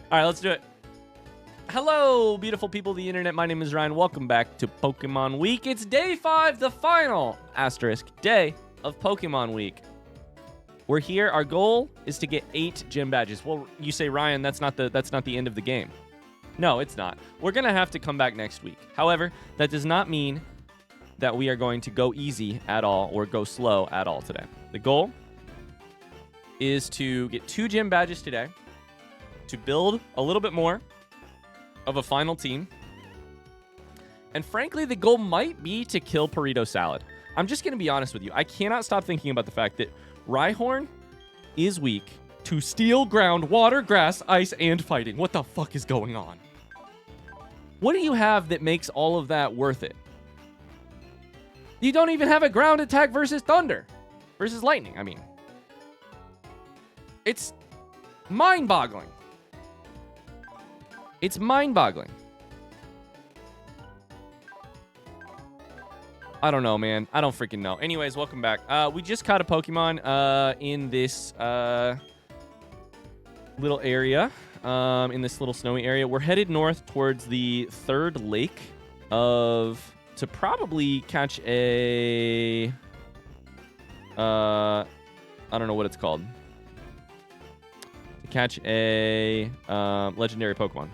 All right, let's do it. Hello, beautiful people of the internet. My name is Ryan. Welcome back to Pokemon Week. It's day 5, the final asterisk day of Pokemon Week. We're here. Our goal is to get 8 gym badges. Well, you say, Ryan, that's not the end of the game. No, it's not. We're gonna have to come back next week. However, that does not mean that we are going to go easy at all or go slow at all today. The goal is to get 2 gym badges today, to build a little bit more of a final team. And frankly, the goal might be to kill Burrito Salad. I'm just going to be honest with you. I cannot stop thinking about the fact that Rhyhorn is weak to steel, ground, water, grass, ice, and fighting. What the fuck is going on? What do you have that makes all of that worth it? You don't even have a ground attack versus thunder. Versus lightning, I mean. It's mind-boggling. It's mind-boggling. I don't know, man. I don't freaking know. Anyways, welcome back. We just caught a Pokemon in this little area, in this little snowy area. We're headed north towards the 3rd lake to probably catch a... I don't know what it's called. To catch a legendary Pokemon.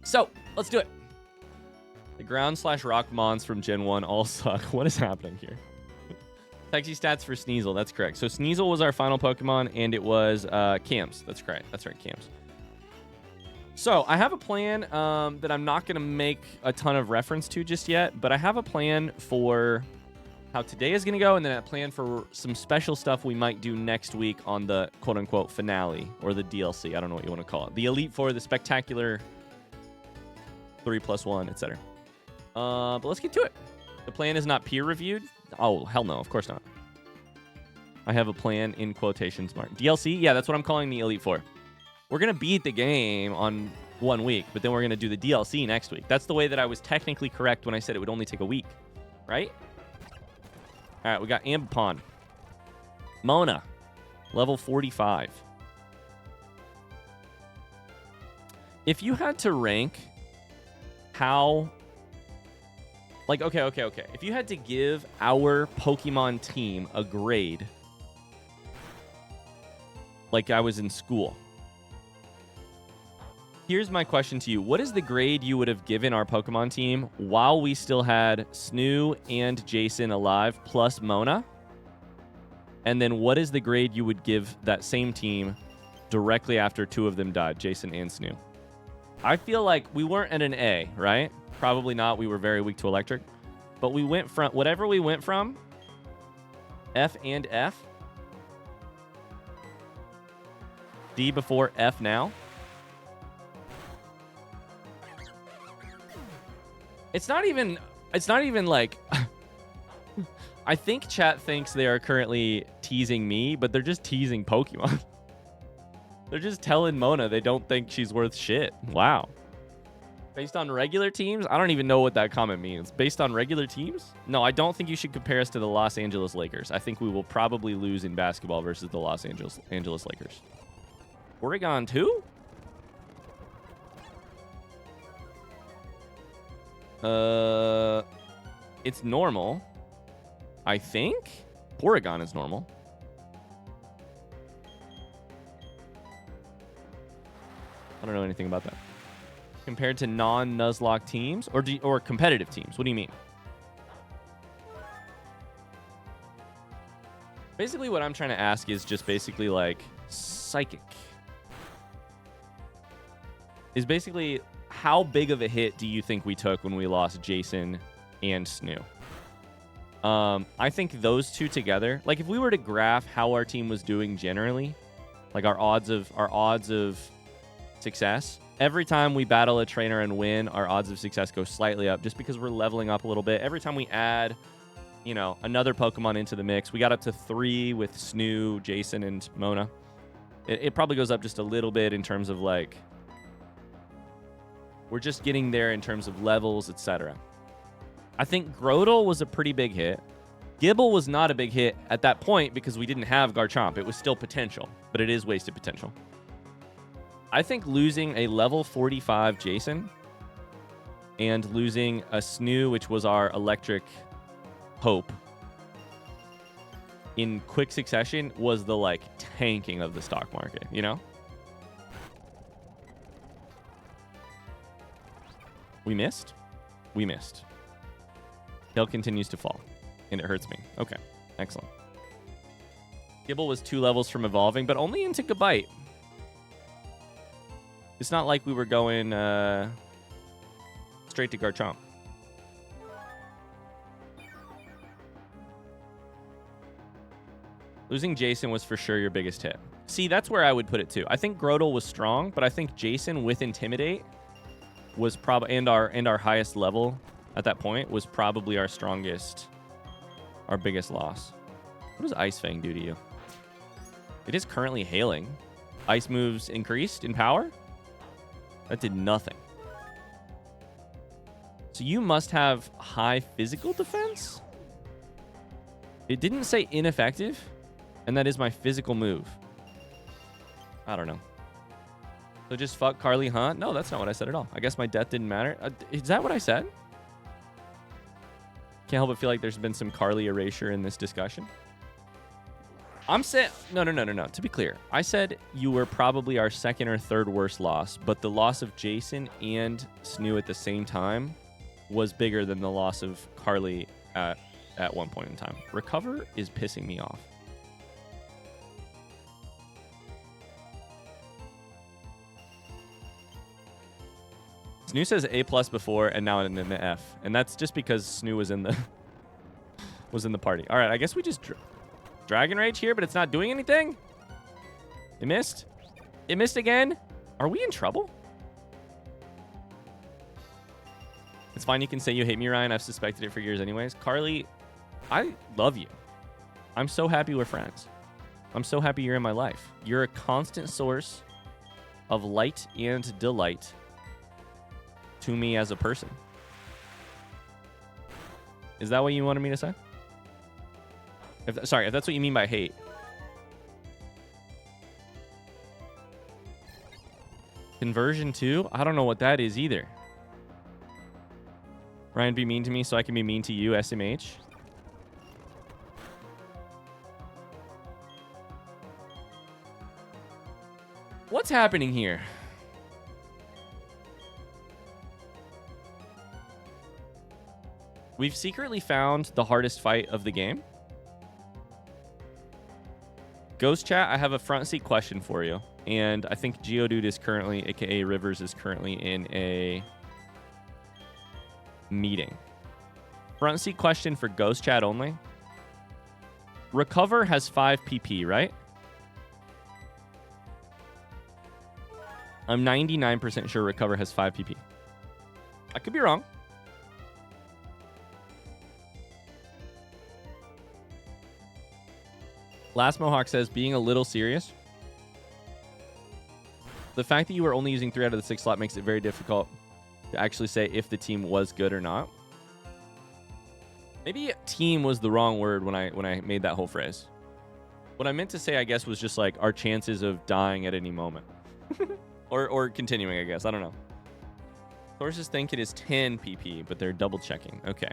So, let's do it. The ground/rock mons from Gen 1 all suck. What is happening here? Taxi stats for Sneasel. That's correct. So, Sneasel was our final Pokemon, and it was Cams. That's correct. That's right, Cams. So, I have a plan that I'm not going to make a ton of reference to just yet, but I have a plan for how today is going to go, and then a plan for some special stuff we might do next week on the quote-unquote finale, or the DLC. I don't know what you want to call it. The Elite Four, the Spectacular 3+1, etc. But let's get to it. The plan is not peer-reviewed. Oh, hell no. Of course not. I have a plan in quotations mark. DLC? Yeah, that's what I'm calling the Elite Four. We're going to beat the game on 1 week, but then we're going to do the DLC next week. That's the way that I was technically correct when I said it would only take a week. Right? All right, we got Ambipom. Mona. Level 45. If you had to rank how... Like, okay. If you had to give our Pokemon team a grade, like I was in school, here's my question to you. What is the grade you would have given our Pokemon team while we still had Snoo and Jason alive, plus Mona? And then what is the grade you would give that same team directly after 2 of them died, Jason and Snoo? I feel like we weren't at an A, right? Probably not. We were very weak to electric. But we went from... Whatever we went from, F and F. D before F now. It's not even like... I think chat thinks they are currently teasing me, but they're just teasing Pokemon. They're just telling Mona they don't think she's worth shit. Wow. Based on regular teams? I don't even know what that comment means. Based on regular teams? No, I don't think you should compare us to the Los Angeles Lakers. I think we will probably lose in basketball versus the Los Angeles Lakers. Oregon too? It's normal. I think. Oregon is normal. I don't know anything about that. Compared to non-Nuzlocke teams or competitive teams? What do you mean? Basically, what I'm trying to ask is just basically like psychic. Is basically how big of a hit do you think we took when we lost Jason and Snoo? I think those two together, like if we were to graph how our team was doing generally, like our odds of success, every time we battle a trainer and win, our odds of success go slightly up just because we're leveling up a little bit. Every time we add, you know, another Pokemon into the mix, we got up to 3 with Snoo, Jason, and Mona. It probably goes up just a little bit in terms of like, we're just getting there in terms of levels, etc. I think Grotle was a pretty big hit. Gibble was not a big hit at that point because we didn't have Garchomp. It was still potential, but it is wasted potential. I think losing a level 45 Jason and losing a Snoo, which was our electric hope, in quick succession was the, like, tanking of the stock market, you know? We missed? We missed. Hill continues to fall, and it hurts me. Okay, excellent. Gibble was 2 levels from evolving, but only into Gabite. It's not like we were going straight to Garchomp. Losing Jason was for sure your biggest hit. See, that's where I would put it too. I think Grotle was strong, but I think Jason with Intimidate was probably, and our highest level at that point was probably our strongest, our biggest loss. What does Ice Fang do to you? It is currently hailing. Ice moves increased in power? That did nothing. So you must have high physical defense? It didn't say ineffective, and that is my physical move. I don't know. So just fuck Carly, huh? No, that's not what I said at all. I guess my death didn't matter. Is that what I said? Can't help but feel like there's been some Carly erasure in this discussion. I'm saying... No. To be clear, I said you were probably our second or third worst loss, but the loss of Jason and Snoo at the same time was bigger than the loss of Carly at one point in time. Recover is pissing me off. Snoo says A+ before and now in the F, and that's just because Snoo was in the party. All right, I guess we just Dragon Rage here, but it's not doing anything. It missed. It missed again. Are we in trouble? It's fine. You can say you hate me, Ryan. I've suspected it for years anyways. Carly, I love you. I'm so happy we're friends. I'm so happy you're in my life. You're a constant source of light and delight to me as a person. Is that what you wanted me to say? Sorry, if that's what you mean by hate. Conversion 2? I don't know what that is either. Ryan, be mean to me so I can be mean to you, SMH. What's happening here? We've secretly found the hardest fight of the game. Ghost Chat, I have a front seat question for you. And I think Geodude is currently, aka Rivers, is currently in a meeting. Front seat question for Ghost Chat only. Recover has 5 PP, right? I'm 99% sure Recover has 5 PP. I could be wrong. Last Mohawk says, being a little serious. The fact that you were only using 3 out of the 6 slot makes it very difficult to actually say if the team was good or not. Maybe team was the wrong word when I made that whole phrase. What I meant to say, I guess, was just like our chances of dying at any moment. or continuing, I guess. I don't know. Sources think it is 10 PP, but they're double checking. Okay.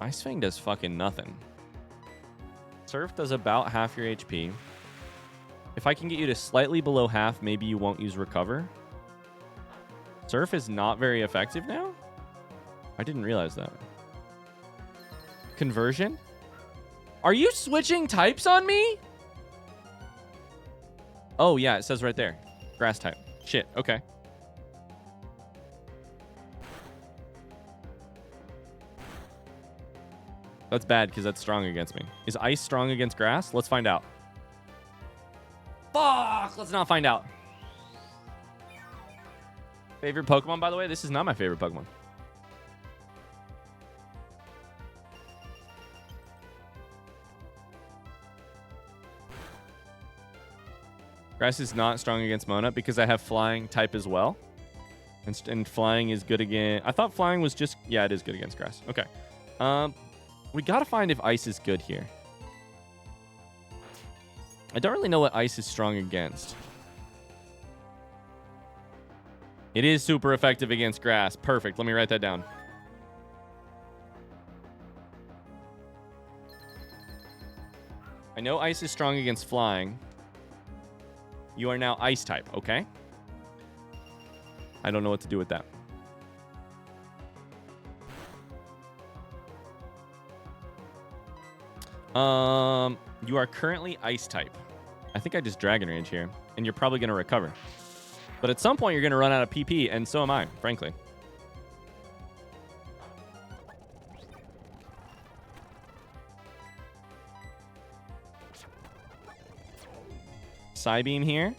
Ice Fang does fucking nothing. Surf does about half your HP. If I can get you to slightly below half, maybe you won't use Recover. Surf is not very effective now? I didn't realize that. Conversion? Are you switching types on me? Oh, yeah, it says right there. Grass type. Shit, okay. That's bad because that's strong against me. Is ice strong against grass? Let's find out. Fuck! Let's not find out. Favorite Pokemon, by the way? This is not my favorite Pokemon. Grass is not strong against Mona because I have flying type as well. And flying is good again. I thought flying was just... Yeah, it is good against grass. Okay. We gotta find if ice is good here. I don't really know what ice is strong against. It is super effective against grass. Perfect. Let me write that down. I know ice is strong against flying. You are now ice type, okay? I don't know what to do with that. You are currently ice type. I think I just Dragon Rage here, and you're probably going to recover. But at some point, you're going to run out of PP, and so am I, frankly. Psybeam here.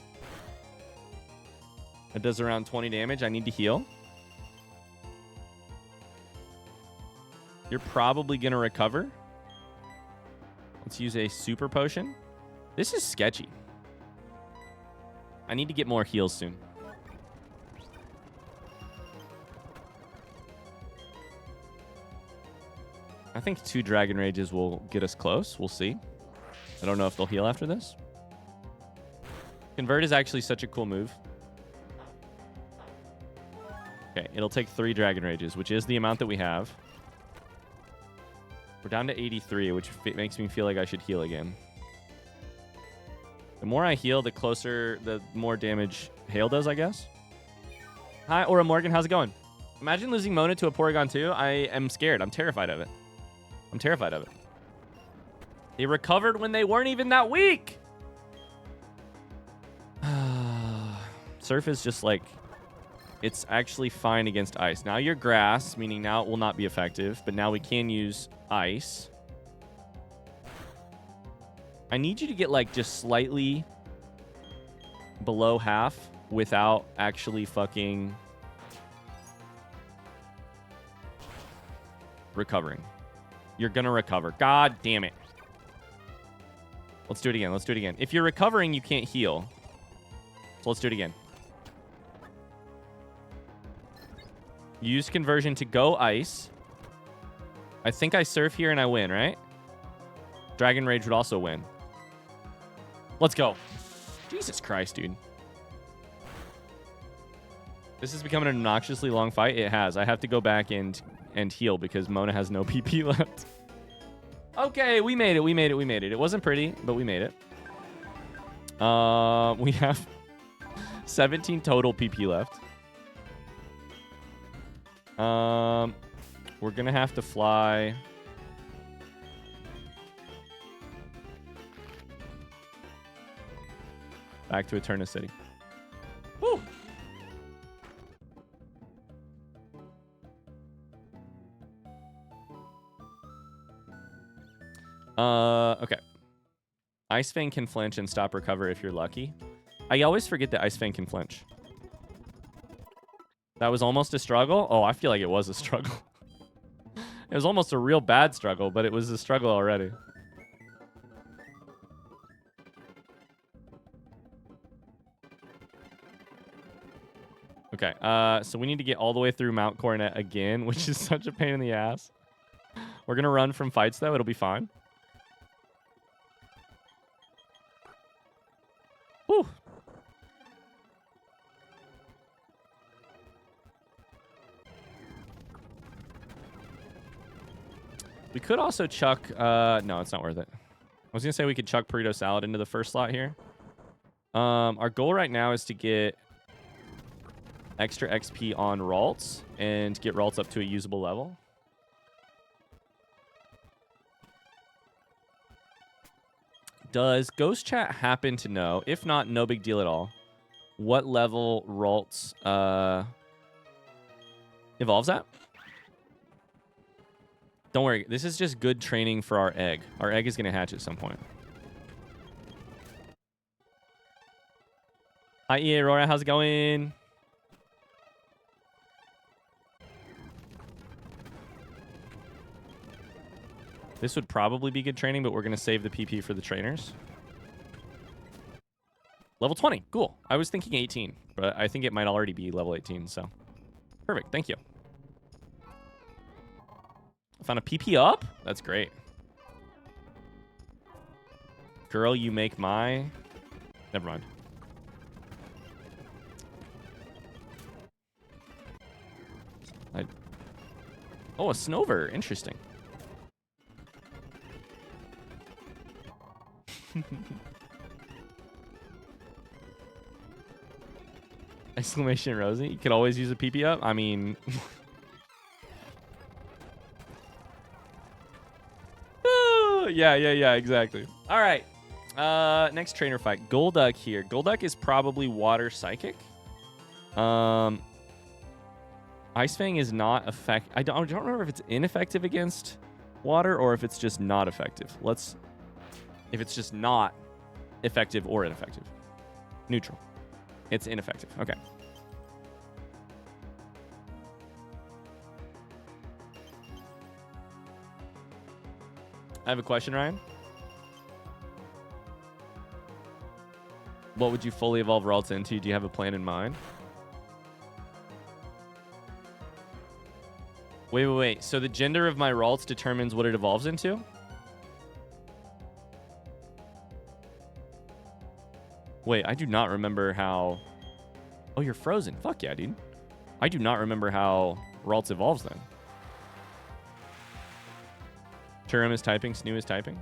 It does around 20 damage. I need to heal. You're probably going to recover. Let's use a super potion. This is sketchy. I need to get more heals soon. I think 2 Dragon Rages will get us close. We'll see. I don't know if they'll heal after this. Convert is actually such a cool move. Okay, it'll take 3 Dragon Rages, which is the amount that we have. We're down to 83, which makes me feel like I should heal again. The more I heal, the more damage Hail does, I guess. Hi, Aura Morgan. How's it going? Imagine losing Mona to a Porygon 2. I am scared. I'm terrified of it. I'm terrified of it. They recovered when they weren't even that weak. Surf is just like... It's actually fine against ice. Now you're grass, meaning now it will not be effective. But now we can use ice. I need you to get like just slightly below half without actually fucking recovering. You're gonna recover. God damn it. Let's do it again. Let's do it again. If you're recovering, you can't heal. So let's do it again. Use conversion to go ice. I think I surf here and I win, right? Dragon Rage would also win. Let's go. Jesus Christ, dude. This is becoming an obnoxiously long fight. It has. I have to go back and heal because Mona has no PP left. Okay, we made it. We made it. We made it. It wasn't pretty, but we made it. We have 17 total PP left. We're gonna have to fly. Back to Eterna City. Woo! Okay. Ice Fang can flinch and stop recover if you're lucky. I always forget that Ice Fang can flinch. That was almost a struggle? Oh, I feel like it was a struggle. It was almost a real bad struggle, but it was a struggle already. Okay, so we need to get all the way through Mount Coronet again, which is such a pain in the ass. We're going to run from fights, though. It'll be fine. Whew. We could also chuck... no, it's not worth it. I was going to say we could chuck Burrito Salad into the first slot here. Our goal right now is to get extra XP on Ralts and get Ralts up to a usable level. Does Ghost Chat happen to know, if not, no big deal at all, what level Ralts evolves at? Don't worry. This is just good training for our egg. Our egg is going to hatch at some point. Hi, EA Aurora. How's it going? This would probably be good training, but we're going to save the PP for the trainers. Level 20. Cool. I was thinking 18, but I think it might already be level 18, so. Perfect. Thank you. I found a PP up? That's great. Girl, you make my... Never mind. Oh, a Snover. Interesting. Exclamation Rosie. You could always use a PP up. I mean... yeah, exactly. All right. Next trainer fight. Golduck here. Golduck is probably water psychic. Ice Fang is not effective. I don't remember if it's ineffective against water or if it's just not effective. If it's just not effective or ineffective. Neutral. It's ineffective. Okay. I have a question, Ryan. What would you fully evolve Ralts into? Do you have a plan in mind? Wait. So the gender of my Ralts determines what it evolves into? Wait, I do not remember how... Oh, you're frozen. Fuck yeah, dude. I do not remember how Ralts evolves then. Turum is typing. Snoo is typing.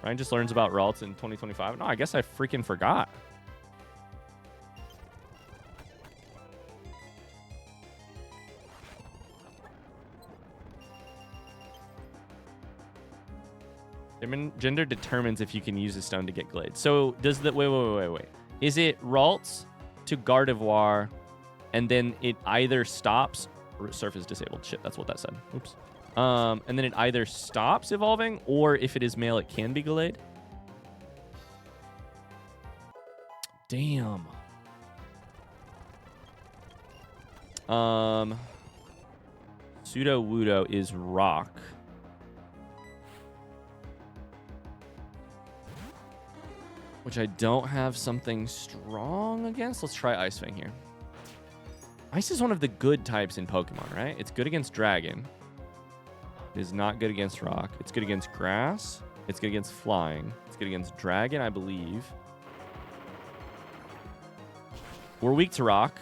Ryan just learns about Ralts in 2025. No, I guess I freaking forgot. Gender determines if you can use a stone to get Glade. So does the... Wait. Is it Ralts to Gardevoir and then it either stops... Surf is disabled. Shit, that's what that said. Oops. And then it either stops evolving, or if it is male, it can be Gallade. Damn. Sudowoodo is rock. Which I don't have something strong against. Let's try Ice Fang here. Ice is one of the good types in Pokemon, right? It's good against Dragon. It is not good against Rock. It's good against Grass. It's good against Flying. It's good against Dragon, I believe. We're weak to Rock.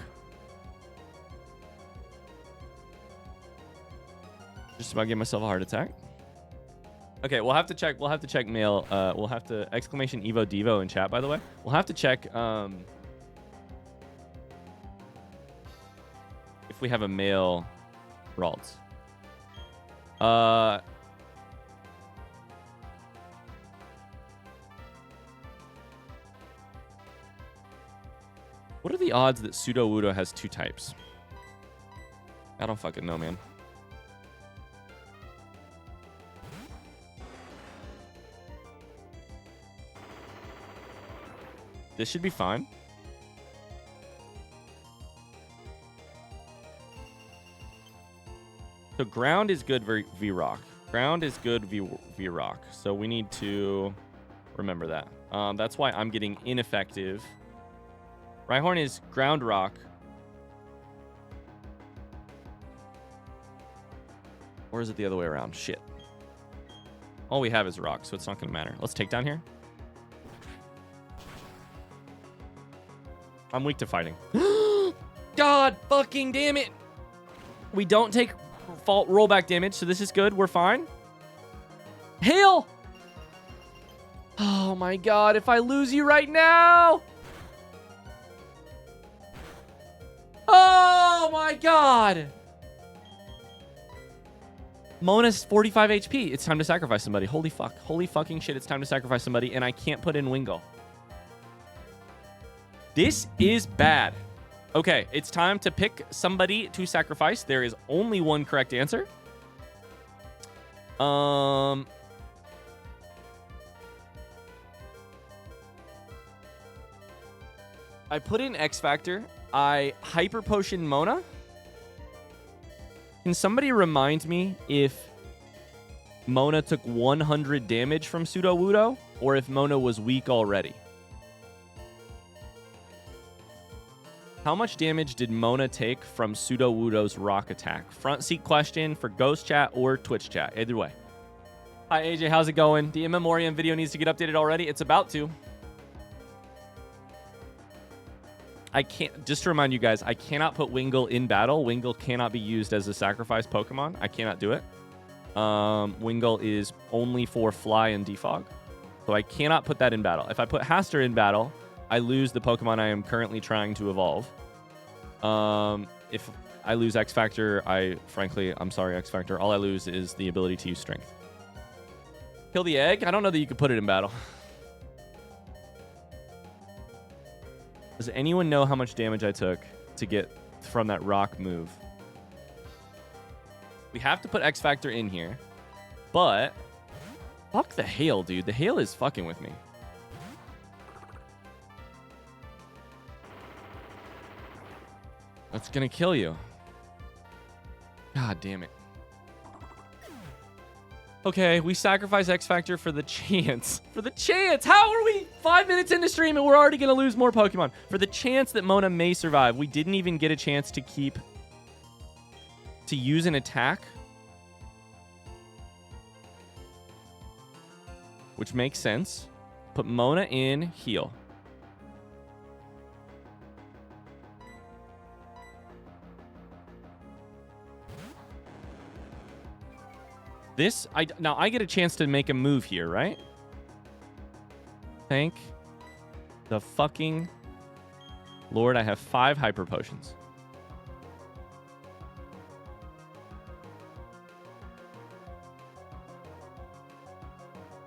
Just about to give myself a heart attack. Okay, we'll have to check. We'll have to check mail. We'll have to exclamation Evo Devo in chat, by the way. We'll have to check if we have a male Ralts. What are the odds that Sudowoodo has two types? I don't fucking know, man. This should be fine. So ground is good v rock. Ground is good v rock. So we need to remember that. That's why I'm getting ineffective. Rhyhorn is ground rock. Or is it the other way around? Shit. All we have is rock, so it's not going to matter. Let's take down here. I'm weak to fighting. God fucking damn it. We don't take fault rollback damage, so this is good. We're fine. Hail! Oh my god, if I lose you right now! Oh my god! Mona's 45 HP. It's time to sacrifice somebody. Holy fuck. Holy fucking shit, it's time to sacrifice somebody, and I can't put in Wingull. This is bad. Okay, it's time to pick somebody to sacrifice. There is only one correct answer. I put in X Factor. I Hyper Potion Mona. Can somebody remind me if Mona took 100 damage from Sudowoodo or if Mona was weak already? How much damage did Mona take from Sudowoodo's rock attack? Front seat question for Ghost Chat or Twitch Chat. Either way. Hi, AJ. How's it going? The In Memoriam video needs to get updated already. It's about to. I can't, just to remind you guys, I cannot put Wingull in battle. Wingull cannot be used as a sacrifice Pokemon. I cannot do it. Wingull is only for Fly and Defog. So I cannot put that in battle. If I put Haster in battle, I lose the Pokemon I am currently trying to evolve. If I lose X Factor, I'm sorry, X Factor. All I lose is the ability to use Strength. Kill the egg? I don't know that you could put it in battle. Does anyone know how much damage I took to get from that rock move? We have to put X Factor in here, but fuck the hail, dude. The hail is fucking with me. That's gonna kill you. God damn it. Okay, we sacrifice X Factor for the chance. For the chance! How are we 5 minutes into stream and we're already gonna lose more Pokemon? For the chance that Mona may survive. We didn't even get a chance to use an attack. Which makes sense. Put Mona in, heal. Now I get a chance to make a move here, right? Thank the fucking Lord, I have 5 Hyper Potions.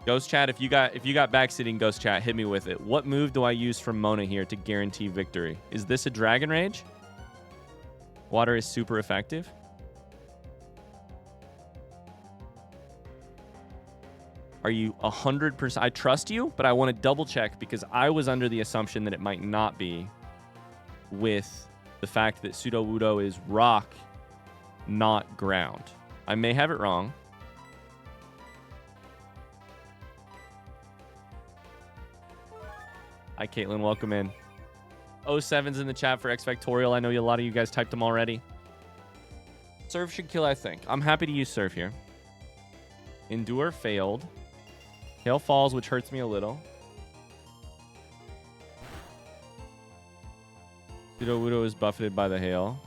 Ghost Chat, if you got backsitting Ghost Chat, hit me with it. What move do I use from Mona here to guarantee victory? Is this a Dragon Rage? Water is super effective. Are you 100%? I trust you, but I want to double check because I was under the assumption that it might not be with the fact that Sudowoodo is rock, not ground. I may have it wrong. Hi, Caitlin. Welcome in. 07's in the chat for X Factorial. I know a lot of you guys typed them already. Surf should kill, I think. I'm happy to use Surf here. Endure failed. Hail falls, which hurts me a little. Sudowoodo is buffeted by the hail.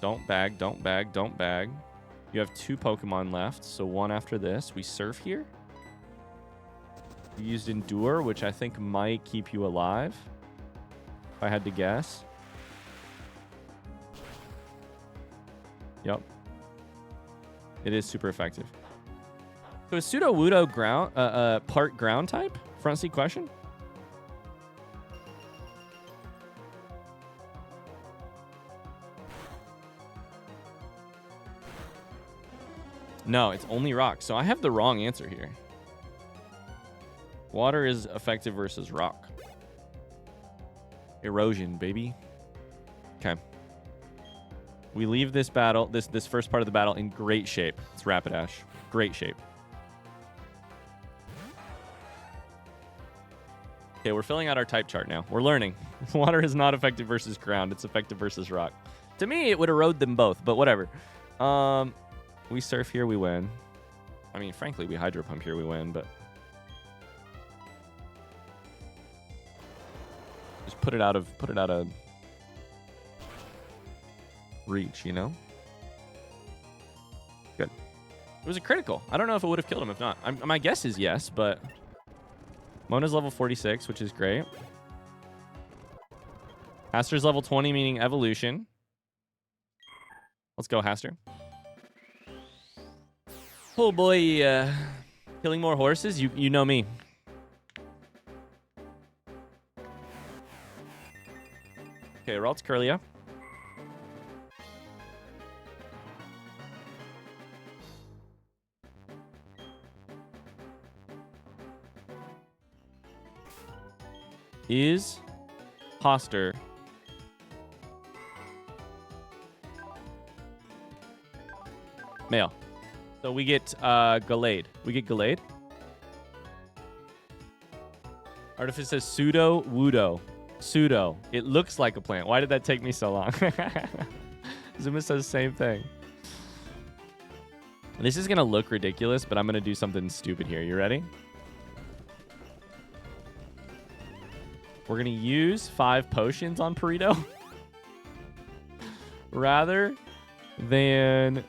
Don't bag, don't bag, don't bag. You have 2 Pokemon left, so 1 after this. We Surf here. You used Endure, which I think might keep you alive, if I had to guess. Yep. It is super effective. So is Sudowoodo ground, part ground type? Front seat question? No, it's only rock. So I have the wrong answer here. Water is effective versus rock. Erosion, baby. Okay. We leave this battle, this first part of the battle in great shape. It's Rapidash. Great shape. Okay, we're filling out our type chart now. We're learning. Water is not effective versus ground. It's effective versus rock. To me, it would erode them both, but whatever. We Surf here, we win. I mean, frankly, we Hydro Pump here, we win, but... just put it out of reach, you know? Good. It was a critical. I don't know if it would have killed him if not. My guess is yes, but... Mona's level 46, which is great. Haster's level 20, meaning evolution. Let's go, Haster. Oh boy, killing more horses? You know me. Okay, Ralt's Curlia. Is Hoster male? So we get Gallade. We get Gallade. Artifice says Sudowoodo. Pseudo. It looks like a plant. Why did that take me so long? Zuma says the same thing. This is going to look ridiculous, but I'm going to do something stupid here. You ready? We're going to use 5 potions on Perito rather than...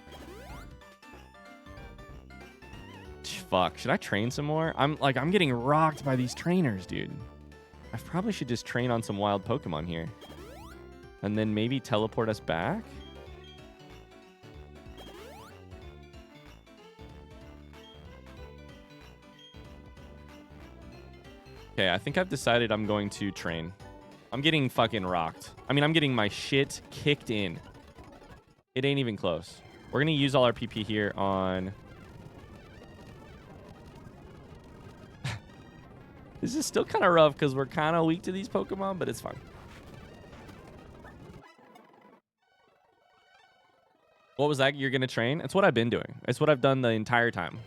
Fuck, should I train some more? I'm getting rocked by these trainers, dude. I probably should just train on some wild Pokemon here. And then maybe teleport us back? Okay, I think I've decided I'm going to train. I'm getting fucking rocked. I mean, I'm getting my shit kicked in. It ain't even close. We're going to use all our PP here on... This is still kind of rough because we're kind of weak to these Pokemon, but it's fine. What was that? You're going to train? It's what I've been doing. It's what I've done the entire time.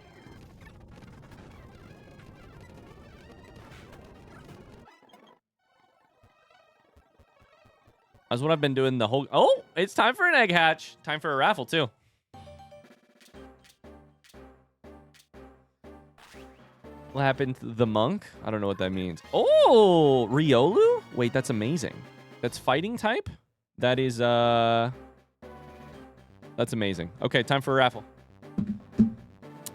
That's what I've been doing the whole... Oh, it's time for an egg hatch. Time for a raffle, too. What happened to the monk? I don't know what that means. Oh, Riolu? Wait, that's amazing. That's fighting type? That is, that's amazing. Okay, time for a raffle.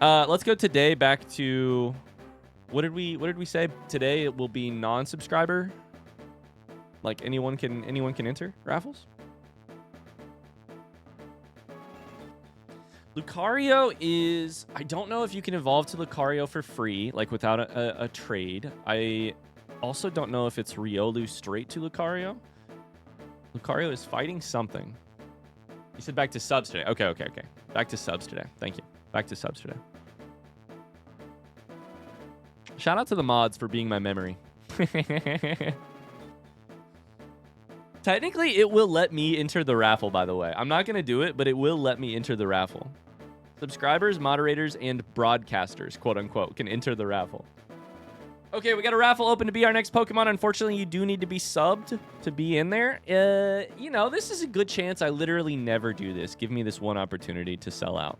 Let's go today back to... What did we say? Today it will be non-subscriber. Like anyone can enter raffles. Lucario is... I don't know if you can evolve to Lucario for free, like without a trade. I also don't know if it's Riolu straight to Lucario. Lucario is fighting something. You said back to subs today. Okay. Back to subs today. Thank you. Back to subs today. Shout out to the mods for being my memory. Technically, it will let me enter the raffle, by the way. I'm not going to do it, but it will let me enter the raffle. Subscribers, moderators, and broadcasters, quote unquote, can enter the raffle. Okay, we got a raffle open to be our next Pokemon. Unfortunately, you do need to be subbed to be in there. You know, this is a good chance. I literally never do this. Give me this one opportunity to sell out.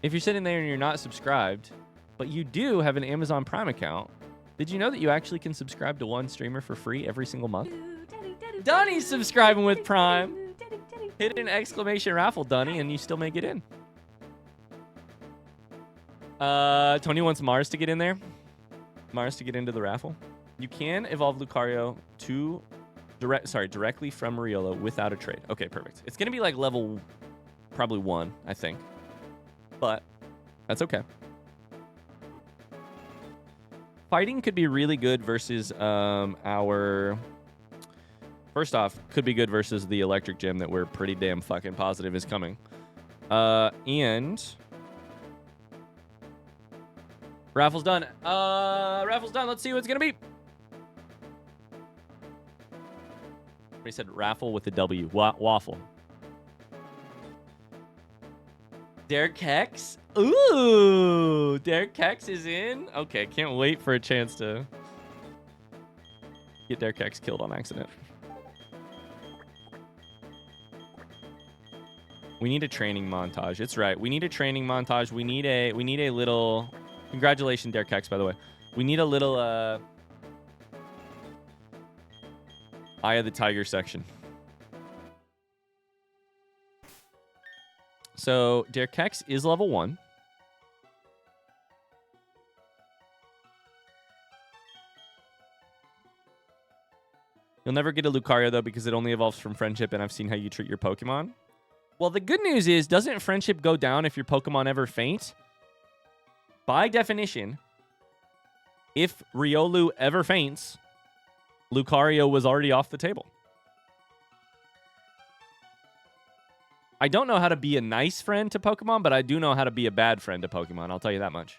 If you're sitting there and you're not subscribed, but you do have an Amazon Prime account, did you know that you actually can subscribe to one streamer for free every single month? Dunny's subscribing with Prime. Hit an exclamation raffle, Dunny, and you still may get in. Tony wants Mars to get in there. Mars to get into the raffle. You can evolve Lucario to directly from Riolu without a trade. Okay, perfect. It's gonna be like level probably 1, I think. But that's okay. Fighting could be really good versus our... First off, could be good versus the electric gym that we're pretty damn fucking positive is coming. And... Raffle's done. Raffle's done. Let's see what it's going to be. He said raffle with a W. Waffle. Derek Hex. Ooh. Derek Hex is in. Okay. Can't wait for a chance to get Derek Hex killed on accident. We need a training montage. It's right. We need a training montage. We need a little... Congratulations, Derek Hex, by the way. We need a little Eye of the Tiger section. So Derek Hex is level 1. You'll never get a Lucario, though, because it only evolves from friendship, and I've seen how you treat your Pokemon. Well, the good news is, doesn't friendship go down if your Pokemon ever faint? By definition, if Riolu ever faints, Lucario was already off the table. I don't know how to be a nice friend to Pokemon, but I do know how to be a bad friend to Pokemon. I'll tell you that much.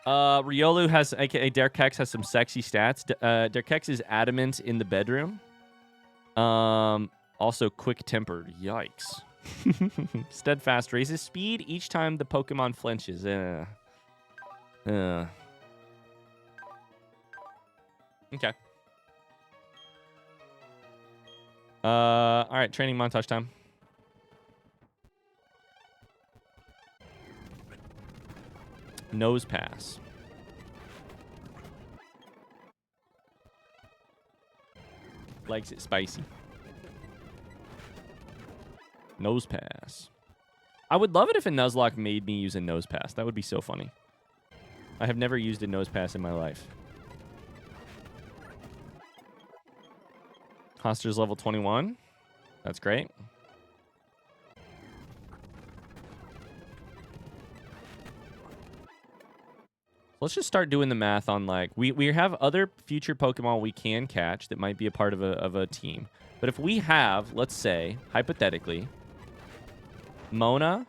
Riolu has, aka Derek Hex, has some sexy stats. Derek Hex is adamant in the bedroom. Also quick-tempered. Yikes. Steadfast raises speed each time the Pokemon flinches. Okay. All right, training montage time. Nose pass. Likes it spicy. Nose pass. I would love it if a Nuzlocke made me use a nose pass. That would be so funny. I have never used a nose pass in my life. Hoster's level 21. That's great. Let's just start doing the math on, like, we have other future Pokemon we can catch that might be a part of a team. But if we have, let's say, hypothetically, Mona,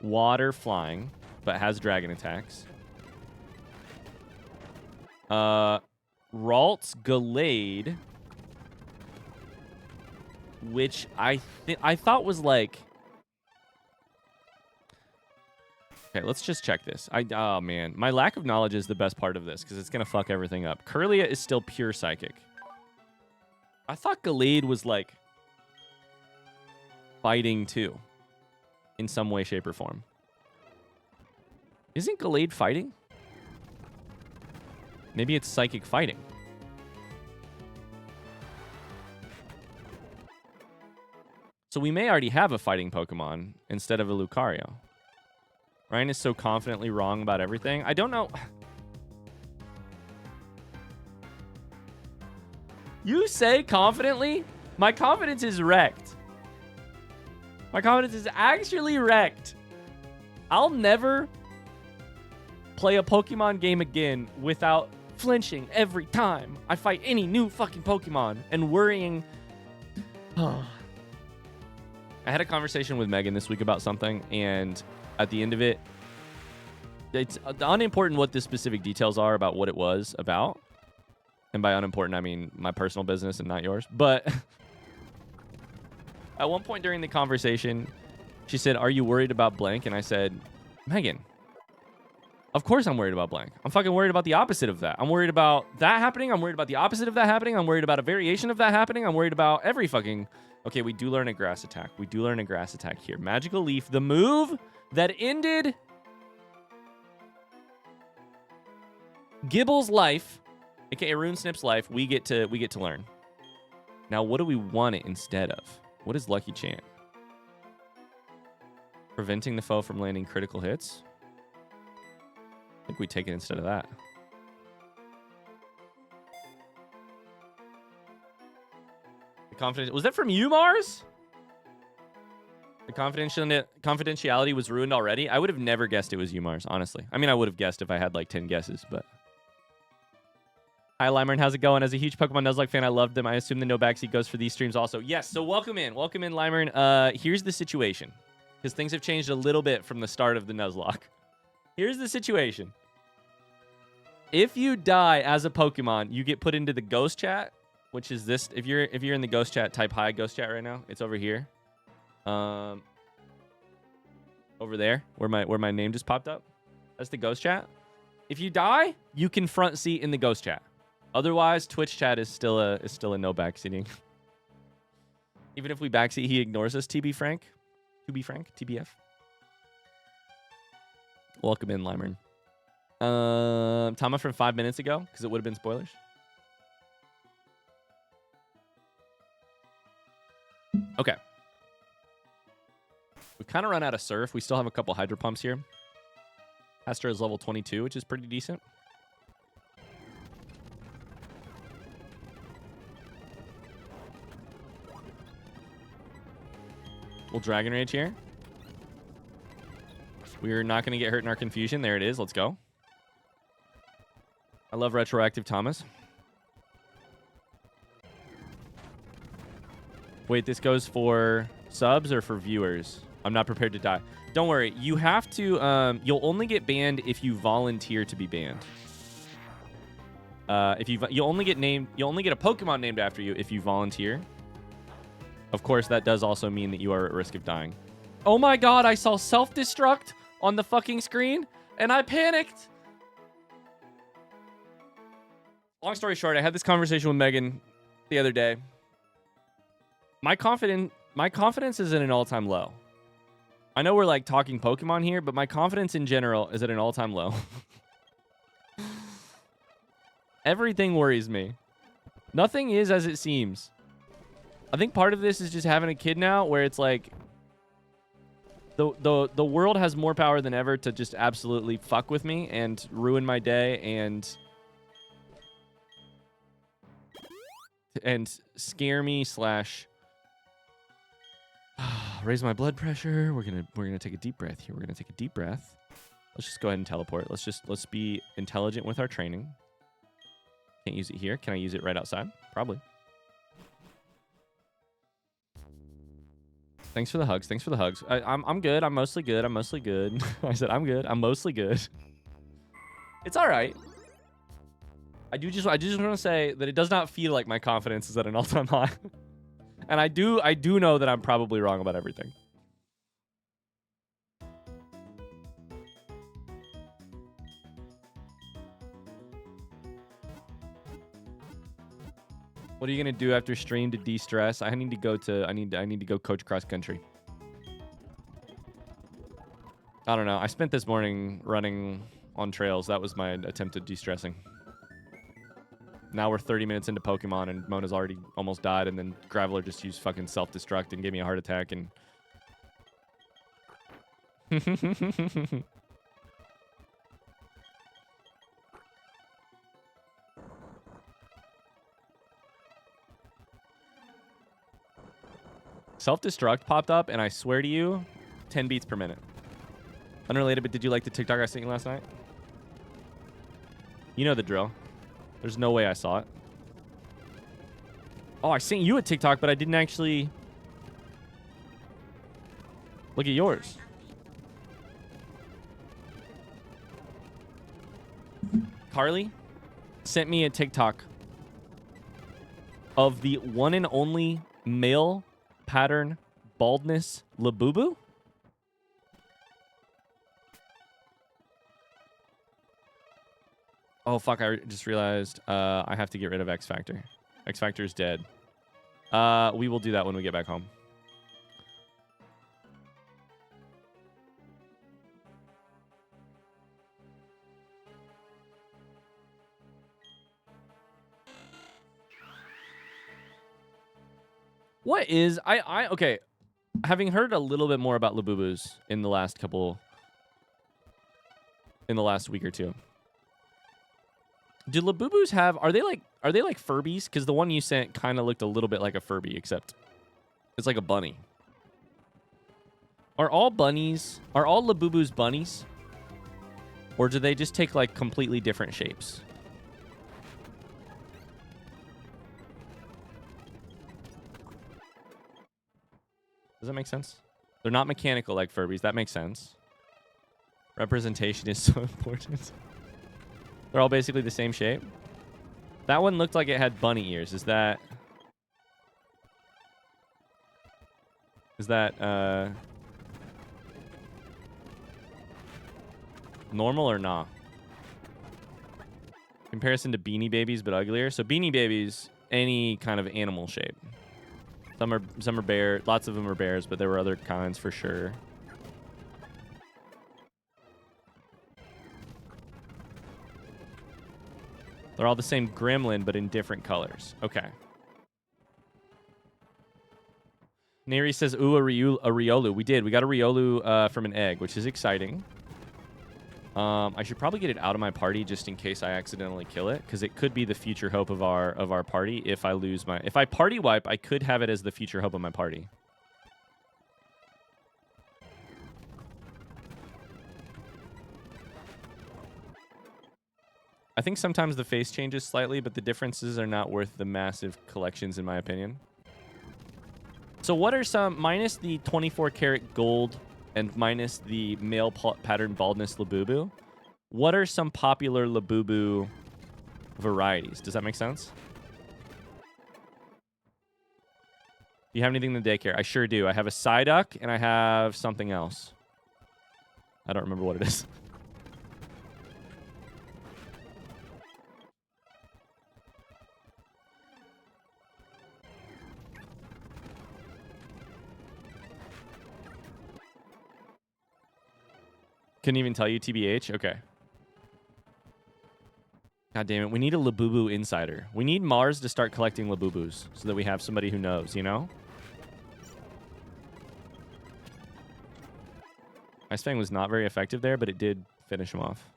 water flying, but has dragon attacks. Ralts Gallade, which I thought was like... Okay, let's just check this. Oh, man. My lack of knowledge is the best part of this, because it's going to fuck everything up. Kirlia is still pure psychic. I thought Gallade was, like, fighting, too. In some way, shape, or form. Isn't Gallade fighting? Maybe it's psychic fighting. So we may already have a fighting Pokemon instead of a Lucario. Ryan is so confidently wrong about everything. I don't know. You say confidently? My confidence is wrecked. My confidence is actually wrecked. I'll never play a Pokemon game again without flinching every time I fight any new fucking Pokemon and worrying. I had a conversation with Megan this week about something, and at the end of it, it's unimportant what the specific details are about what it was about. And by unimportant, I mean my personal business and not yours. But at one point during the conversation, she said, "Are you worried about blank?" And I said, "Megan, of course I'm worried about blank. I'm fucking worried about the opposite of that. I'm worried about that happening. I'm worried about the opposite of that happening. I'm worried about a variation of that happening. I'm worried about every fucking..." Okay, we do learn a grass attack. We do learn a grass attack here. Magical Leaf, the move that ended Gibble's life, aka RuneSnip's life, we get to learn. Now, what do we want it instead of? What is Lucky Chant? Preventing the foe from landing critical hits? I think we take it instead of that. The confidence, was that from you, Mars? The confidentiality was ruined already. I would have never guessed it was you, Mars, honestly. I mean, I would have guessed if I had like 10 guesses, but... Hi, Limern. How's it going? As a huge Pokemon Nuzlocke fan, I love them. I assume the no backseat goes for these streams also. Yes, so welcome in. Welcome in, Limern. Here's the situation, because things have changed a little bit from the start of the Nuzlocke. Here's the situation. If you die as a Pokemon, you get put into the ghost chat, which is this. If you're in the ghost chat, type hi ghost chat right now. It's over here. Over there, where my name just popped up. That's the ghost chat. If you die, you can front seat in the ghost chat. Otherwise, Twitch chat is still a no backseating. Even if we backseat, he ignores us. To be frank, TBF. Welcome in, Limern. Tama from 5 minutes ago, because it would have been spoilers. Okay. We've kind of run out of surf. We still have a couple hydro pumps here. Astra is level 22, which is pretty decent. We'll Dragon Rage here. We're not going to get hurt in our confusion. There it is. Let's go. I love retroactive Thomas. Wait, this goes for subs or for viewers? I'm not prepared to die. Don't worry. You have to... you'll only get banned if you volunteer to be banned. If you'll only get a Pokemon named after you if you volunteer. Of course, that does also mean that you are at risk of dying. Oh my god, I saw self-destruct on the fucking screen, and I panicked. Long story short, I had this conversation with Megan the other day. My confidence is at an all-time low. I know we're like talking Pokemon here, but my confidence in general is at an all-time low. Everything worries me. Nothing is as it seems. I think part of this is just having a kid now where it's like the world has more power than ever to just absolutely fuck with me and ruin my day and scare me slash raise my blood pressure. We're gonna take a deep breath here. We're gonna take a deep breath. Let's just go ahead and teleport. Let's be intelligent with our training. Can't use it here. Can I use it right outside? Probably. Thanks for the hugs. Thanks for the hugs. I'm good. I'm mostly good. I'm mostly good. I said I'm good. I'm mostly good. It's all right. I just want to say that it does not feel like my confidence is at an all-time high. And I do know that I'm probably wrong about everything. What are you gonna do after stream to de-stress? I need to go coach cross country. I don't know. I spent this morning running on trails. That was my attempt at de-stressing. Now we're 30 minutes into Pokemon and Mona's already almost died, and then Graveler just used fucking self-destruct and gave me a heart attack and self-destruct popped up, and I swear to you, 10 beats per minute. Unrelated, but did you like the TikTok I sent you last night? You know the drill. There's no way I saw it. Oh, I sent you a TikTok, but I didn't actually look at yours. Carly sent me a TikTok of the one and only male pattern baldness Labubu. Oh, fuck. I just realized I have to get rid of X Factor. X Factor is dead. We will do that when we get back home. What is... Okay. Having heard a little bit more about Labubus in the last week or two. Do Labubus have... Are they like Furbies? Because the one you sent kind of looked a little bit like a Furby, except it's like a bunny. Are all Labubus bunnies? Or do they just take like completely different shapes? Does that make sense? They're not mechanical like Furbies. That makes sense. Representation is so important. They're all basically the same shape. That one looked like it had bunny ears. Is that normal or not? Comparison to Beanie Babies, but uglier. So Beanie Babies, any kind of animal shape. Some are bear. Lots of them are bears, but there were other kinds for sure. They're all the same gremlin, but in different colors. Okay. Neri says, ooh, a Riolu. We did. We got a Riolu from an egg, which is exciting. I should probably get it out of my party just in case I accidentally kill it, because it could be the future hope of our party. If I party wipe, I could have it as the future hope of my party. I think sometimes the face changes slightly, but the differences are not worth the massive collections, in my opinion. So what are some, minus the 24 karat gold and minus the male pattern baldness Labubu, what are some popular Labubu varieties? Does that make sense? Do you have anything in the daycare? I sure do. I have a Psyduck and I have something else. I don't remember what it is. Couldn't even tell you, TBH? Okay. God damn it. We need a Labubu insider. We need Mars to start collecting Labubus so that we have somebody who knows, you know? Ice Fang was not very effective there, but it did finish him off.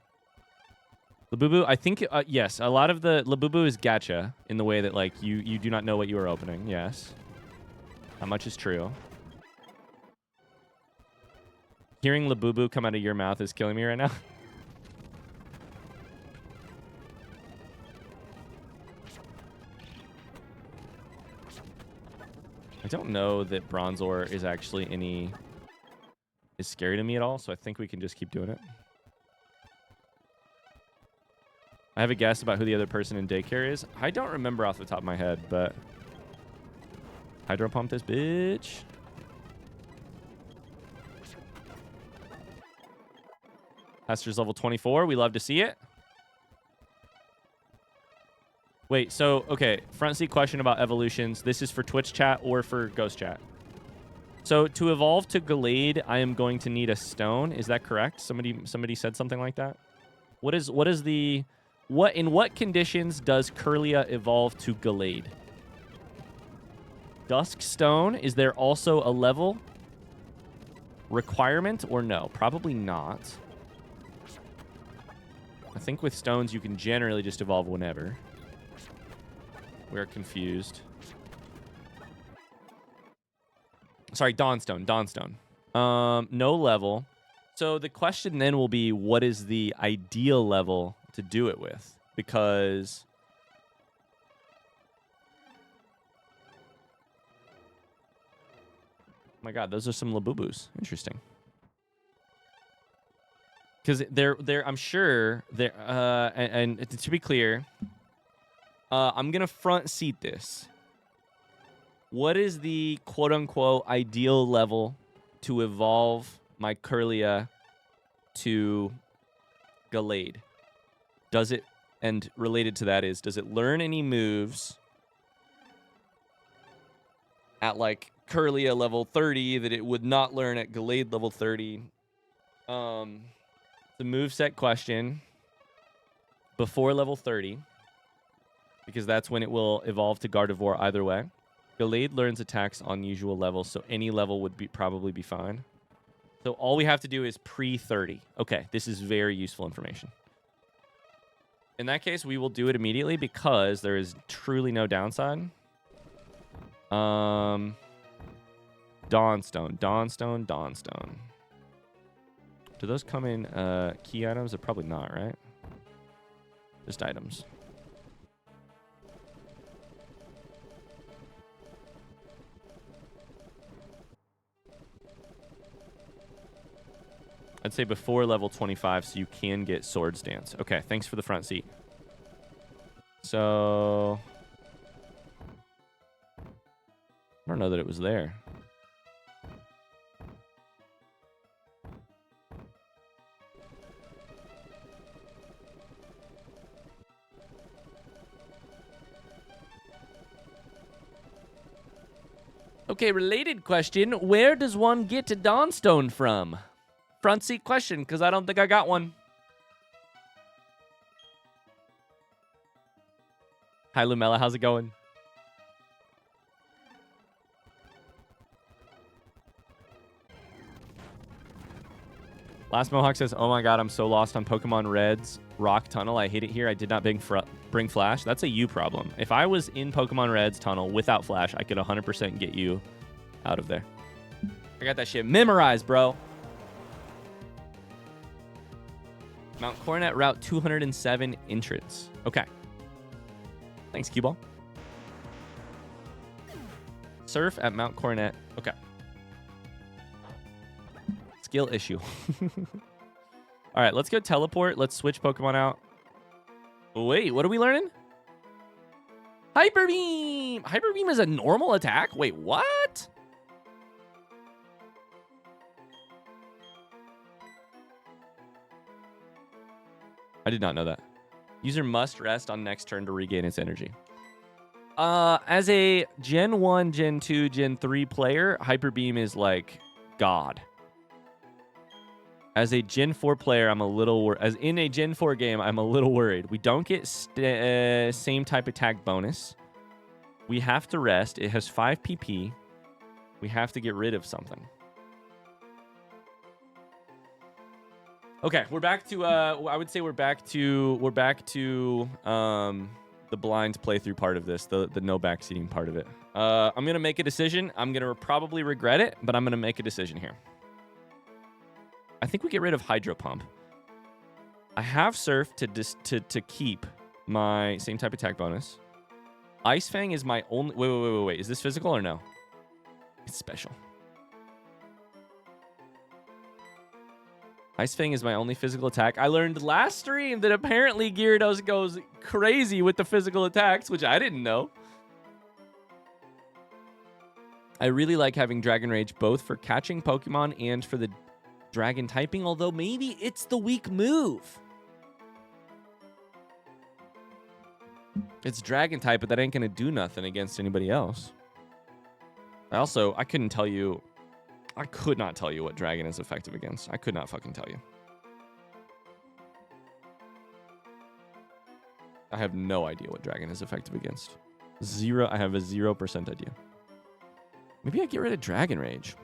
Labubu, I think, yes, a lot of the Labubu is gacha in the way that, like, you do not know what you are opening. Yes. How much is true? Hearing Labubu come out of your mouth is killing me right now. I don't know that Bronzor is actually is scary to me at all, so I think we can just keep doing it. I have a guess about who the other person in daycare is. I don't remember off the top of my head, but Hydro Pump this bitch. Hester's level 24. We love to see it. Wait, so, okay. Front seat question about evolutions. This is for Twitch chat or for Ghost chat. So, to evolve to Gallade, I am going to need a stone. Is that correct? Somebody said something like that? In what conditions does Kirlia evolve to Gallade? Dusk Stone, is there also a level requirement or no? Probably not. I think with stones you can generally just evolve whenever. We're confused. Sorry, Dawnstone. No level. So the question then will be, what is the ideal level to do it with? Because oh my god, those are some Labubus. Interesting. Because I'm sure they're and to be clear, I'm gonna front seat this. What is the quote unquote ideal level to evolve my Kirlia to Gallade? Does it, and related to that is, does it learn any moves at like Kirlia level 30 that it would not learn at Gallade level 30? The moveset question before level 30, because that's when it will evolve to Gardevoir either way. Gallade learns attacks on usual levels, so any level would probably be fine. So all we have to do is pre-30. Okay, this is very useful information. In that case, we will do it immediately because there is truly no downside. Dawnstone. Do those come in key items? They're probably not, right? Just items. I'd say before level 25 so you can get Swords Dance. Okay, thanks for the front seat. So I don't know that it was there. Okay, related question. Where does one get to Dawnstone from? Front seat question, because I don't think I got one. Hi, Lumella. How's it going? Last Mohawk says, oh my god, I'm so lost on Pokemon Red's Rock Tunnel. I hate it here. I did not bring Flash. That's a you problem. If I was in Pokemon Red's tunnel without Flash, I could 100% get you out of there. I got that shit memorized, bro. Mount Coronet Route 207 entrance. Okay. Thanks, Q-Ball. Surf at Mount Coronet. Okay. Skill issue. All right, let's go teleport. Let's switch Pokemon out. Wait, what are we learning? Hyper Beam! Hyper Beam is a normal attack? Wait, what? I did not know that. User must rest on next turn to regain its energy. As a Gen 1, Gen 2, Gen 3 player, Hyper Beam is like God. As a Gen 4 player, I'm a little as in a Gen 4 game, I'm a little worried. We don't get same type attack bonus. We have to rest. It has 5 PP. We have to get rid of something. Okay, we're back to I would say we're back to the blinds playthrough part of this, the no backseating part of it. I'm gonna make a decision. I'm gonna probably regret it, but I'm gonna make a decision here. I think we get rid of Hydro Pump. I have Surf to keep my same type attack bonus. Ice Fang is my only... Wait. Is this physical or no? It's special. Ice Fang is my only physical attack. I learned last stream that apparently Gyarados goes crazy with the physical attacks, which I didn't know. I really like having Dragon Rage both for catching Pokemon and for the Dragon typing, although maybe it's the weak move. It's Dragon type, but that ain't going to do nothing against anybody else. I couldn't tell you... I could not tell you what Dragon is effective against. I could not fucking tell you. I have no idea what Dragon is effective against. I have a 0% idea. Maybe I get rid of Dragon Rage.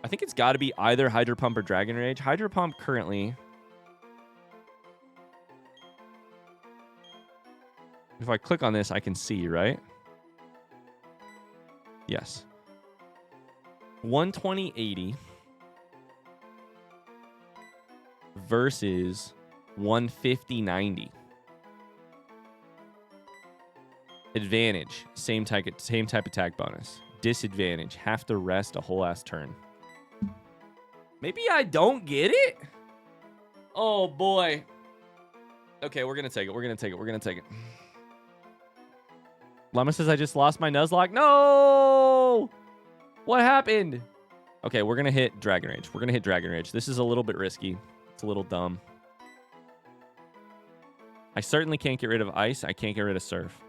I think it's got to be either Hydro Pump or Dragon Rage. Hydro Pump currently... If I click on this, I can see, right? Yes. 120-80 versus 150-90. Advantage, same type attack bonus. Disadvantage, have to rest a whole ass turn. Maybe I don't get it? Oh boy. Okay, we're gonna take it. Llama says I just lost my Nuzlocke. No! What happened? Okay, we're gonna hit Dragon Rage. This is a little bit risky. It's a little dumb. I certainly can't get rid of Ice. I can't get rid of Surf.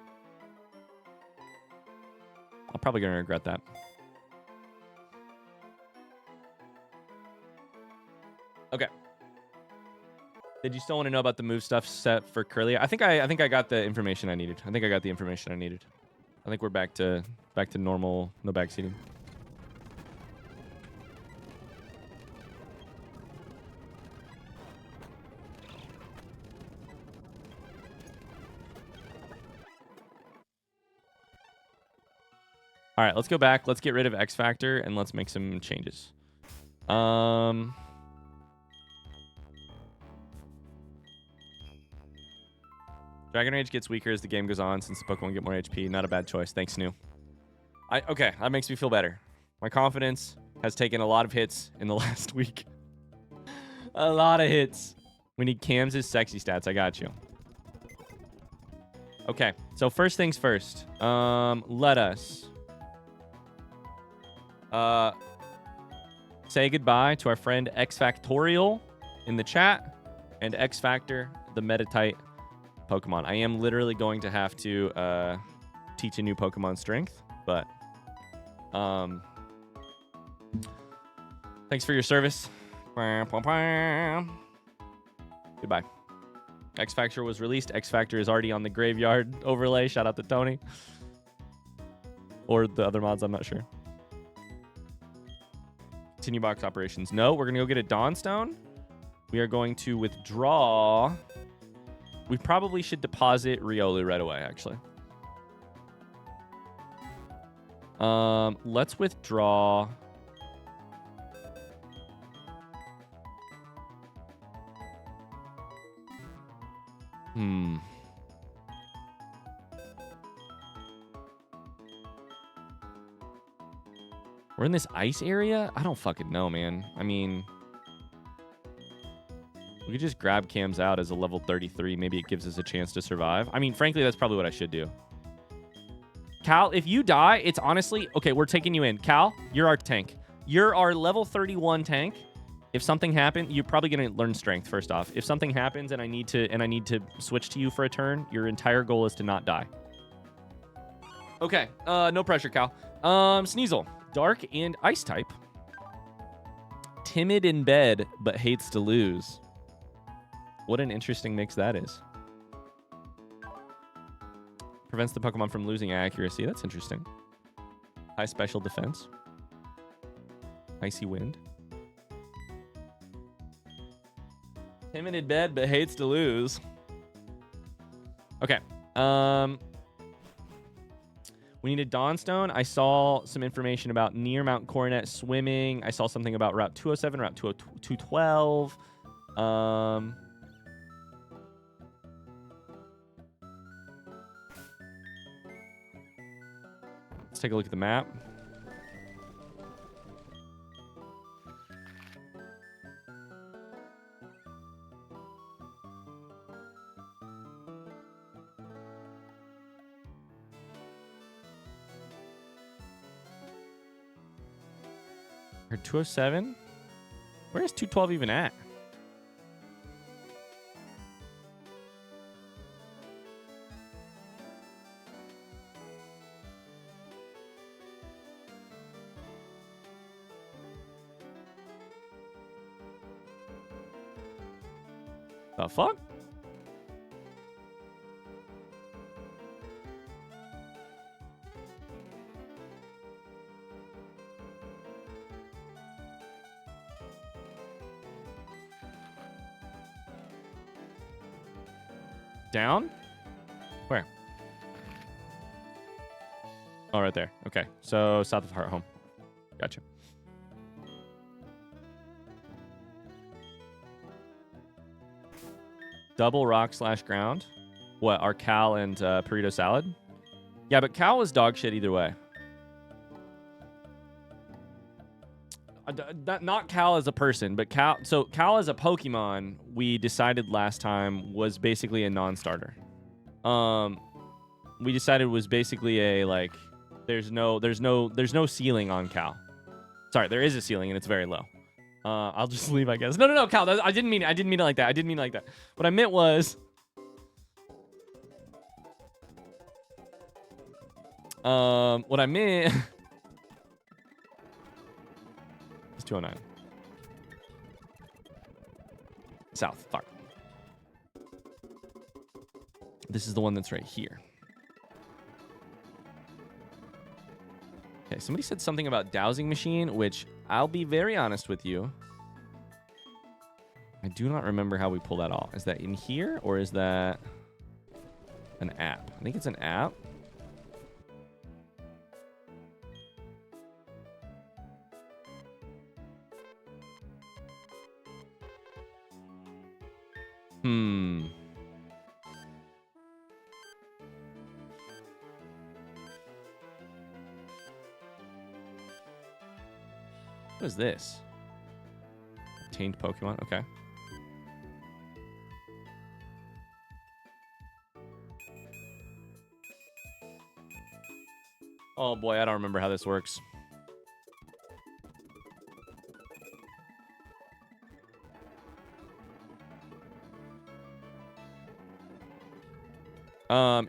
I'm probably gonna regret that. Okay. Did you still want to know about the move stuff set for Curly? I think I got the information I needed. I think we're back to normal, no backseating. All right, let's go back. Let's get rid of X Factor and let's make some changes. Dragon Rage gets weaker as the game goes on since the Pokemon get more HP. Not a bad choice. Thanks, Snoo. Okay, that makes me feel better. My confidence has taken a lot of hits in the last week. A lot of hits. We need Cam's sexy stats. I got you. Okay, so first things first. Let us say goodbye to our friend X Factorial in the chat and X Factor, the Metatite Pokemon. I am literally going to have to teach a new Pokemon strength, but thanks for your service. Goodbye. X Factor was released. X Factor is already on the graveyard overlay. Shout out to Tony. Or the other mods, I'm not sure. Continue box operations. No, we're going to go get a Dawnstone. We are going to withdraw. We probably should deposit Riolu right away, actually. Let's withdraw. We're in this ice area? I don't fucking know, man. I mean, we could just grab Cams out as a level 33. Maybe it gives us a chance to survive. I mean, frankly, that's probably what I should do. Cal, if you die, it's honestly... Okay, we're taking you in. Cal, you're our tank. You're our level 31 tank. If something happens, you're probably going to learn strength first off. If something happens and I need to switch to you for a turn, your entire goal is to not die. Okay. No pressure, Cal. Sneasel. Dark and ice type. Timid in bed, but hates to lose. What an interesting mix that is. Prevents the Pokemon from losing accuracy. That's interesting. High special defense. Icy wind. Timid in bed, but hates to lose. Okay. We needed Dawnstone. I saw some information about near Mount Coronet swimming. I saw something about Route 207, Route 212. Let's take a look at the map. Or 207? Where is 212 even at? The fuck? Down? Where? Oh, right there. Okay. So, south of Hearthome. Gotcha. Double rock / ground. What, are Cal and Burrito Salad? Yeah, but Cal was dog shit either way. Not Cal as a person, but Cal. So Cal as a Pokemon, we decided last time was basically a non-starter. We decided was basically a like. There's no ceiling on Cal. Sorry, there is a ceiling and it's very low. I'll just leave, I guess. No, Cal. I didn't mean it like that. I didn't mean it like that. What I meant was. What I meant. 209. South. Fuck. This is the one that's right here. Okay, somebody said something about dowsing machine, which I'll be very honest with you. I do not remember how we pull that off. Is that in here or is that an app? I think it's an app. What is this? Obtained Pokemon. Okay. Oh boy, I don't remember how this works.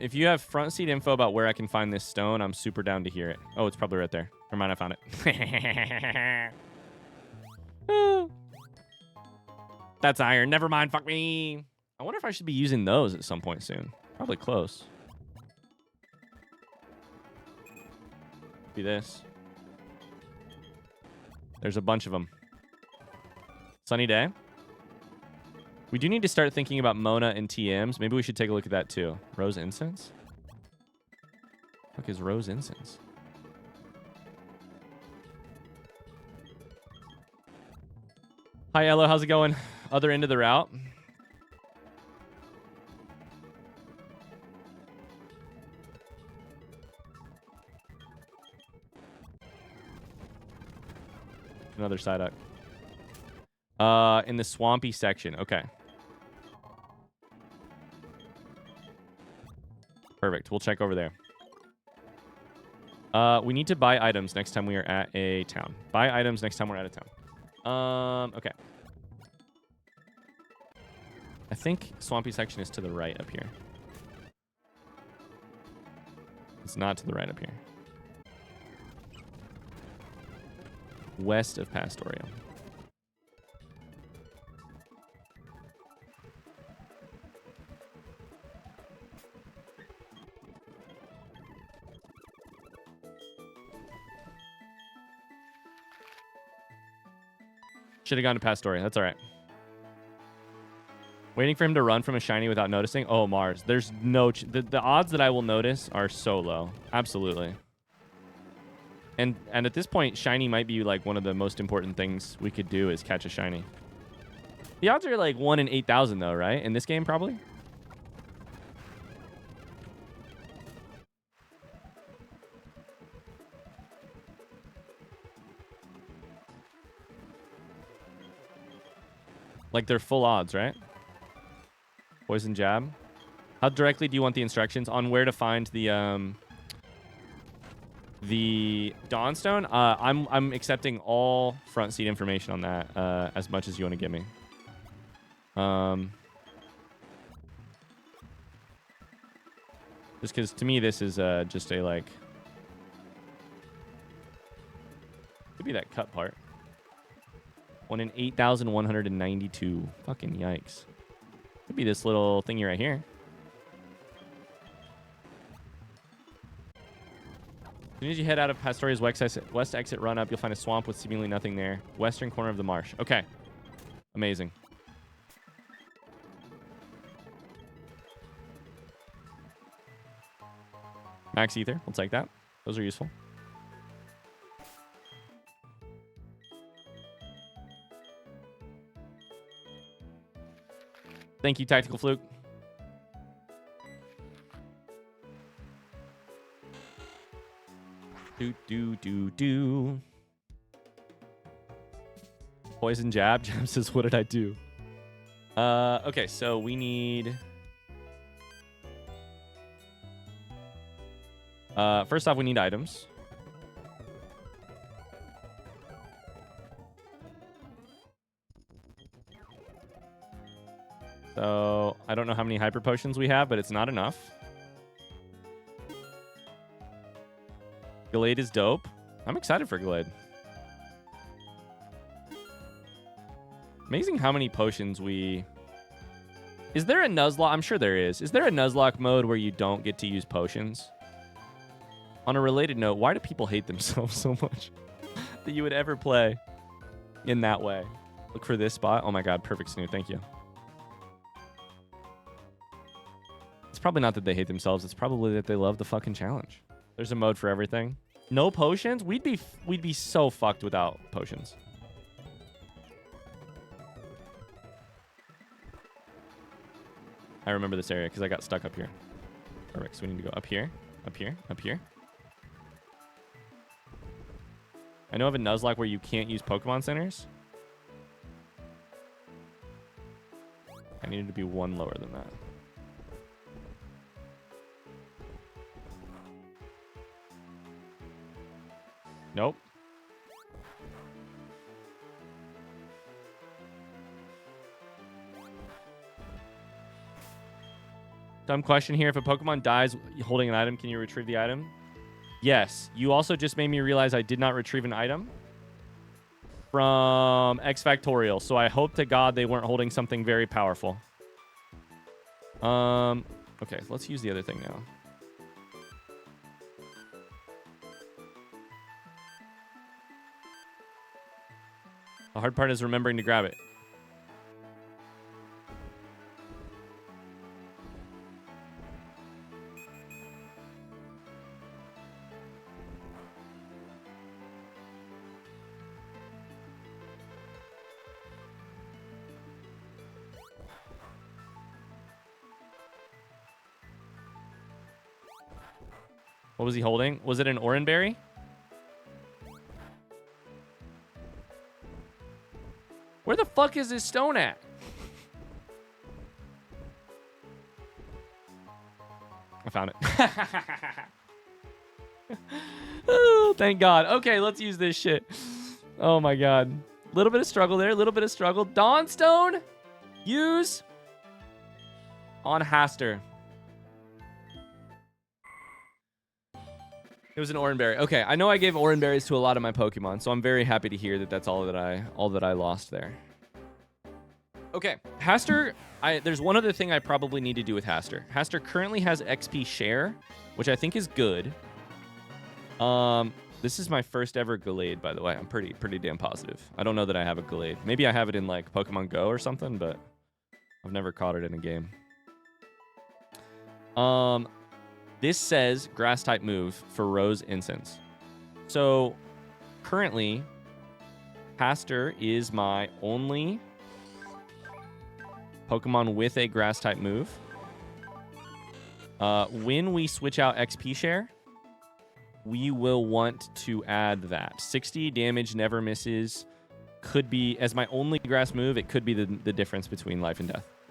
If you have front seat info about where I can find this stone, I'm super down to hear it. Oh, it's probably right there. Never mind, I found it. That's iron. Never mind, fuck me. I wonder if I should be using those at some point soon. Probably close. Be this. There's a bunch of them. Sunny day. We do need to start thinking about Mona and TMs. Maybe we should take a look at that too. Rose Incense? What is Rose Incense? Hi, Elo. How's it going? Other end of the route. Another Psyduck. In the swampy section. Okay. Perfect. We'll check over there. We need to buy items next time we are at a town. Buy items next time we're at a town. Okay. I think swampy section is to the right up here. It's not to the right up here. West of Pastoria. Should have gone to Pastoria. That's all right. Waiting for him to run from a shiny without noticing. Oh, Mars. There's no... the odds that I will notice are so low. Absolutely. And at this point, shiny might be like one of the most important things we could do is catch a shiny. The odds are like 1 in 8,000 though, right? In this game, probably? Like they're full odds, right? Poison jab. How directly do you want the instructions on where to find the Dawnstone? I'm accepting all front seat information on that as much as you want to give me. Just because to me this is just a like could be that cut part. 1 in 8,192. Fucking yikes. Could be this little thingy right here. As soon as you head out of Pastoria's west exit run up, you'll find a swamp with seemingly nothing there. Western corner of the marsh. Okay. Amazing. Max Ether. We'll take that. Those are useful. Thank you, Tactical Fluke. Do. Poison jab. Jab says, what did I do? Okay, so we need... first off, we need items. So, I don't know how many hyper potions we have, but it's not enough. Gallade is dope. I'm excited for Gallade. Amazing how many potions we... Is there a Nuzlocke? I'm sure there is. Is there a Nuzlocke mode where you don't get to use potions? On a related note, why do people hate themselves so much that you would ever play in that way? Look for this spot. Oh my god, perfect Snoo. Thank you. It's probably not that they hate themselves. It's probably that they love the fucking challenge. There's a mode for everything. No potions? We'd be so fucked without potions. I remember this area because I got stuck up here. Perfect. So we need to go up here, up here, up here. I know of a Nuzlocke where you can't use Pokemon Centers. I needed to be one lower than that. Nope. Dumb question here. If a Pokemon dies holding an item, can you retrieve the item? Yes. You also just made me realize I did not retrieve an item from X Factorial. So I hope to God they weren't holding something very powerful. Okay, let's use the other thing now. The hard part is remembering to grab it. What was he holding? Was it an Oranberry? Where the fuck is this stone at? I found it. Oh, thank God. Okay, let's use this shit. Oh my God. Little bit of struggle there. Little bit of struggle. Dawnstone. Use on Haster. It was an Oranberry. Okay, I know I gave Oranberries to a lot of my Pokemon, so I'm very happy to hear that that's all that I lost there. Okay, Haster. There's one other thing I probably need to do with Haster. Haster currently has XP share, which I think is good. This is my first ever Gallade, by the way. I'm pretty damn positive. I don't know that I have a Gallade. Maybe I have it in like Pokemon Go or something, but I've never caught it in a game. This says grass type move for Rose Incense. So currently, Haster is my only Pokemon with a grass type move. When we switch out XP share, we will want to add that. 60 damage never misses. Could be, as my only grass move, it could be the difference between life and death.